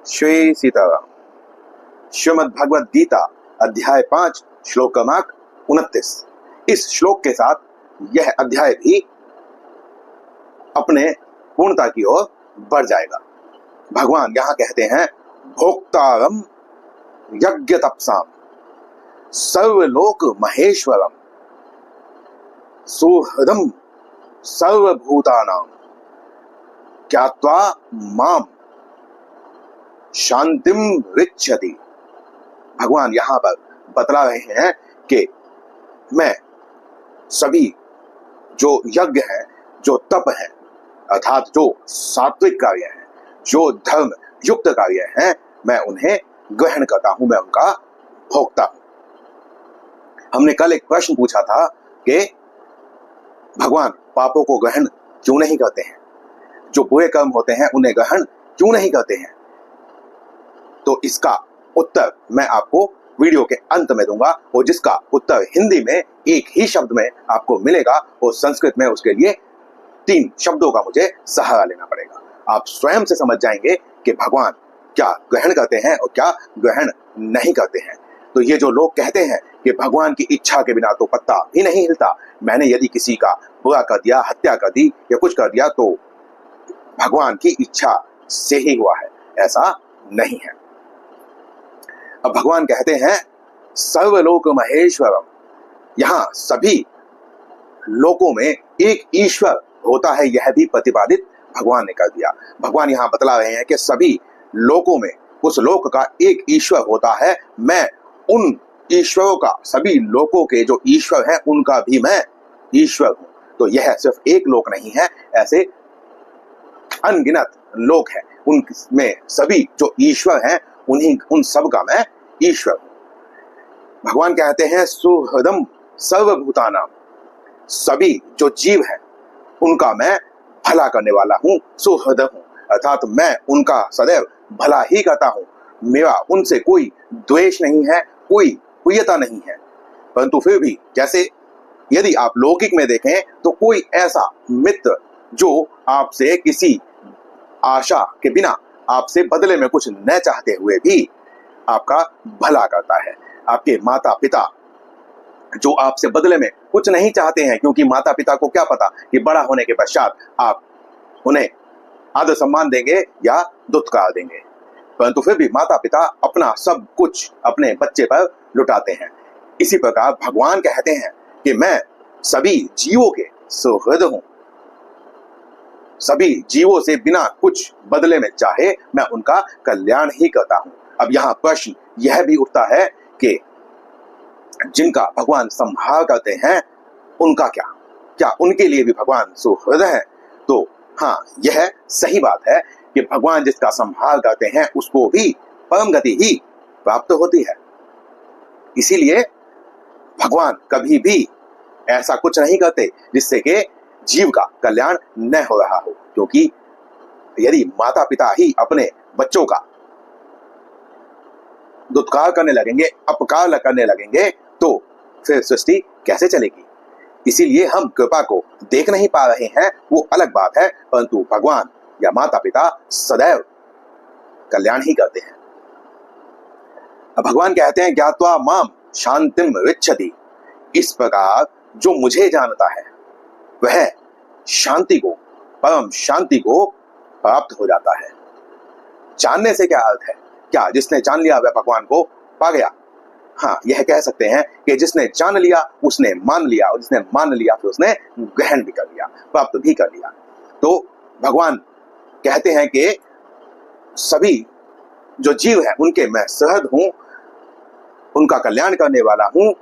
श्री सीताराम। श्रीमद् भगवद गीता अध्याय 5 श्लोक क्रमांक 29। इस श्लोक के साथ यह अध्याय भी अपने पूर्णता की ओर बढ़ जाएगा। भगवान यहां कहते हैं, भोक्तारम यज्ञ तपसाम सर्वलोक महेश्वरम सुहृदम सर्वभूतानां ज्ञात्वा माम शांतिम ऋच्छति। भगवान यहां पर बतला रहे हैं कि मैं सभी जो यज्ञ है, जो तप है, अर्थात जो सात्विक कार्य है, जो धर्म युक्त कार्य है, मैं उन्हें ग्रहण करता हूं, मैं उनका भोगता हूं। हमने कल एक प्रश्न पूछा था कि भगवान पापों को ग्रहण क्यों नहीं करते हैं, जो बुरे कर्म होते हैं उन्हें ग्रहण क्यों नहीं करते हैं। तो इसका उत्तर मैं आपको वीडियो के अंत में दूंगा, और जिसका उत्तर हिंदी में एक ही शब्द में आपको मिलेगा और संस्कृत में उसके लिए 3 शब्दों का मुझे सहारा लेना पड़ेगा। आप स्वयं से समझ जाएंगे कि भगवान क्या ग्रहण करते हैं और क्या ग्रहण नहीं करते हैं। तो ये जो लोग कहते हैं कि भगवान की इच्छा के बिना तो पत्ता भी नहीं हिलता, मैंने यदि किसी का बुरा कर दिया, हत्या कर दी या कुछ कर दिया तो भगवान की इच्छा से ही हुआ है, ऐसा नहीं है। अब भगवान कहते हैं सर्वलोक महेश्वरम, यहां सभी लोकों में एक ईश्वर होता है, यह भी प्रतिपादित भगवान ने कर दिया। भगवान यहां बतला रहे हैं कि सभी लोकों में उस लोक का एक ईश्वर होता है, मैं उन ईश्वरों का, सभी लोकों के जो ईश्वर हैं उनका भी मैं ईश्वर हूं। तो यह सिर्फ एक लोक नहीं है, ऐसे अनगिनत लोक हैं, उनमें सभी जो ईश्वर हैं उन सब का मैं ईश्वर हूं। भगवान कहते हैं सुहृदम सर्वभूतानां, सभी जो जीव हैं उनका मैं भला करने वाला हूं, सुहृद हूं, अर्थात मैं उनका सदैव भला ही करता हूं। मेरा उनसे कोई द्वेष नहीं है, कोई प्रियता नहीं है। परंतु फिर भी जैसे यदि आप लौकिक में देखें तो कोई ऐसा मित्र जो आपसे किसी आशा के बिना, आपसे बदले में कुछ न चाहते हुए भी आपका भला करता है। आपके माता पिता जो आपसे बदले में कुछ नहीं चाहते हैं, क्योंकि माता पिता को क्या पता कि बड़ा होने के पश्चात आप उन्हें आदर सम्मान देंगे या दुत्कार देंगे, परंतु फिर भी माता पिता अपना सब कुछ अपने बच्चे पर लुटाते हैं। इसी प्रकार भगवान कहते हैं कि मैं सभी जीवों के सुहृद हूं, सभी जीवों से बिना कुछ बदले में चाहे मैं उनका कल्याण ही करता हूं। अब यहां प्रश्न यह भी उठता है कि जिनका भगवान संहार करते हैं उनका क्या उनके लिए भी भगवान सुहृद है? तो हाँ, यह सही बात है कि भगवान जिसका संहार करते हैं उसको भी परम गति ही प्राप्त होती है। इसीलिए भगवान कभी भी ऐसा कुछ नहीं करते जिससे कि जीव का कल्याण न हो रहा हो, क्योंकि यदि माता पिता ही अपने बच्चों का दुत्कार करने लगेंगे, अपकार करने लगेंगे, तो फिर सृष्टि कैसे चलेगी। इसीलिए हम कृपा को देख नहीं पा रहे हैं, वो अलग बात है, परंतु भगवान या माता पिता सदैव कल्याण ही करते हैं। अब भगवान कहते हैं ज्ञात्वा माम शांतिम ऋच्छति, इस प्रकार जो मुझे जानता है वह शांति को, परम शांति को प्राप्त हो जाता है। जानने से क्या अर्थ है? क्या जिसने जान लिया वह भगवान को पा गया? हाँ, यह कह सकते हैं कि जिसने जान लिया उसने मान लिया, और जिसने मान लिया फिर उसने ग्रहण भी कर लिया, प्राप्त भी कर लिया। तो भगवान कहते हैं कि सभी जो जीव हैं उनके मैं सुहृद हूं, उनका कल्याण करने वाला हूं।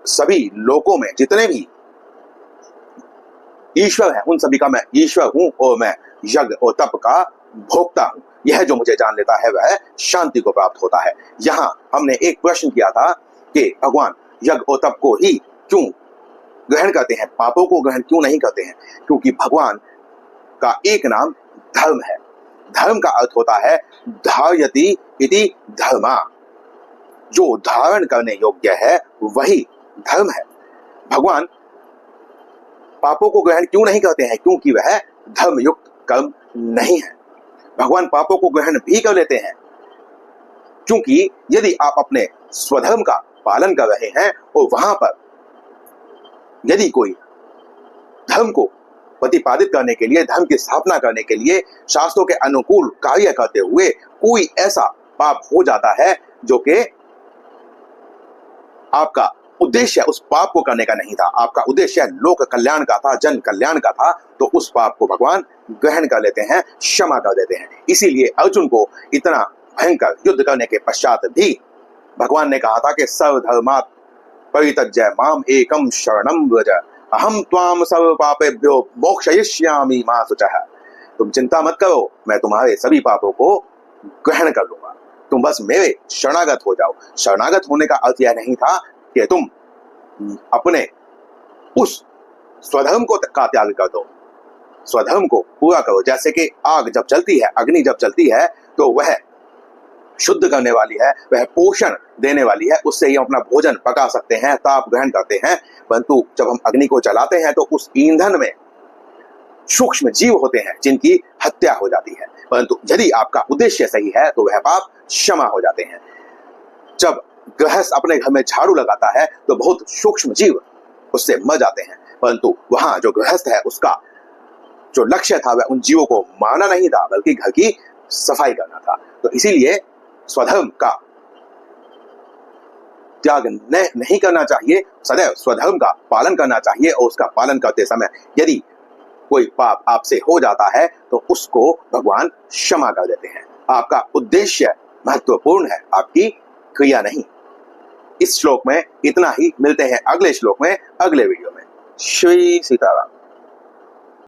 सभी लोकों में जितने भी ईश्वर हैं उन सभी का मैं ईश्वर हूं, और मैं यज्ञ और तप का भोक्ता हूं। यह जो मुझे जान लेता है वह शांति को प्राप्त होता है। यहां हमने एक प्रश्न किया था कि भगवान यज्ञ और तप को ही क्यों ग्रहण करते हैं, पापों को ग्रहण क्यों नहीं करते हैं? क्योंकि भगवान का एक नाम धर्म है। धर्म का अर्थ होता है धार्यति इति धर्मा, जो धारण करने योग्य है वही धर्म है। भगवान पापों को ग्रहण क्यों नहीं करते हैं? क्योंकि वह धर्मयुक्त कर्म नहीं है। भगवान पापों को ग्रहण भी कर लेते हैं, क्योंकि यदि आप अपने स्वधर्म का पालन कर रहे हैं और वहां पर यदि कोई धर्म को प्रतिपादित करने के लिए, धर्म की स्थापना करने के लिए शास्त्रों के अनुकूल कार्य करते हुए कोई ऐसा पाप हो जाता है जो कि आपका उद्देश्य उस पाप को करने का नहीं था, आपका उद्देश्य लोक कल्याण का था, जन कल्याण का था, तो उस पाप को भगवान ग्रहण कर लेते हैं, क्षमा कर देते हैं। इसीलिए अर्जुन को इतना भयंकर युद्ध करने के पश्चात भी भगवान ने कहा था कि सर्वधर्मात् परित्यज्य माम एकम शरणम व्रज अहम त्वाम सर्व पापेभ्यो मोक्षयिष्यामि मा शुचः। तुम चिंता मत करो, मैं तुम्हारे सभी पापों को ग्रहण कर लूंगा, तुम बस मेरे शरणागत हो जाओ। शरणागत होने का अर्थ यह नहीं था कि तुम अपने उस स्वधर्म को का त्याग कर दो, स्वधर्म को पूरा करो। जैसे कि आग जब जलती है, अग्नि जब जलती है, तो वह शुद्ध करने वाली है, वह पोषण देने वाली है, उससे ही हम अपना भोजन पका सकते हैं, ताप ग्रहण करते हैं। परंतु जब हम अग्नि को जलाते हैं तो उस ईंधन में सूक्ष्म जीव होते हैं जिनकी हत्या हो जाती है। परंतु यदि आपका उद्देश्य सही है तो वह पाप क्षमा हो जाते हैं। जब गृहस्थ अपने घर में झाड़ू लगाता है तो बहुत सूक्ष्म जीव उससे मर जाते हैं, परंतु वहां जो गृहस्थ है उसका जो लक्ष्य था वह उन जीवों को मारना नहीं था, बल्कि घर की सफाई करना था। तो इसीलिए स्वधर्म का त्याग नहीं करना चाहिए, सदैव स्वधर्म का पालन करना चाहिए। और उसका पालन करते समय यदि कोई पाप आपसे हो जाता है तो उसको भगवान क्षमा कर देते हैं। आपका उद्देश्य महत्वपूर्ण है, आपकी क्रिया नहीं। इस श्लोक में इतना ही, मिलते हैं अगले श्लोक में, अगले वीडियो में। श्री सीताराम।